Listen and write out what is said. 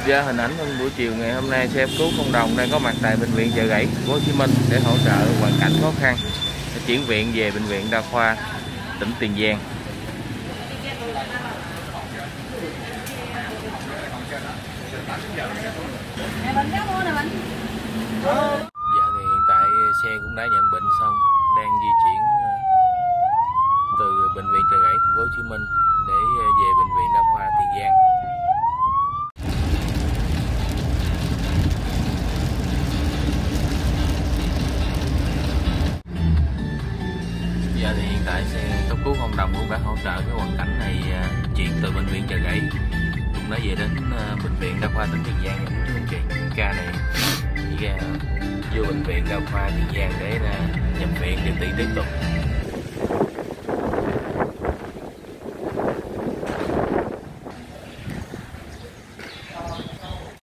Và hình ảnh trong buổi chiều ngày hôm nay, xe cấp cứu không đồng đang có mặt tại bệnh viện Chợ Gẫy, Thành phố Hồ Chí Minh để hỗ trợ hoàn cảnh khó khăn, để chuyển viện về bệnh viện Đa khoa tỉnh Tiền Giang. Dạ thì hiện tại xe cũng đã nhận bệnh xong, đang di chuyển từ bệnh viện Chợ Gẫy, Thành phố Hồ Chí Minh để về bệnh viện Đa khoa Tiền Giang. Dạ thì hiện tại xe cấp cứu không đồng cũng đã hỗ trợ cái hoàn cảnh này, chuyển từ bệnh viện Chợ Gẫy cũng đã về đến bệnh viện Đa khoa tỉnh Tiền Giang. Thưa anh chị, ca này đi ra vô bệnh viện Đa khoa Tiền Giang để nhập viện điều trị tiếp tục.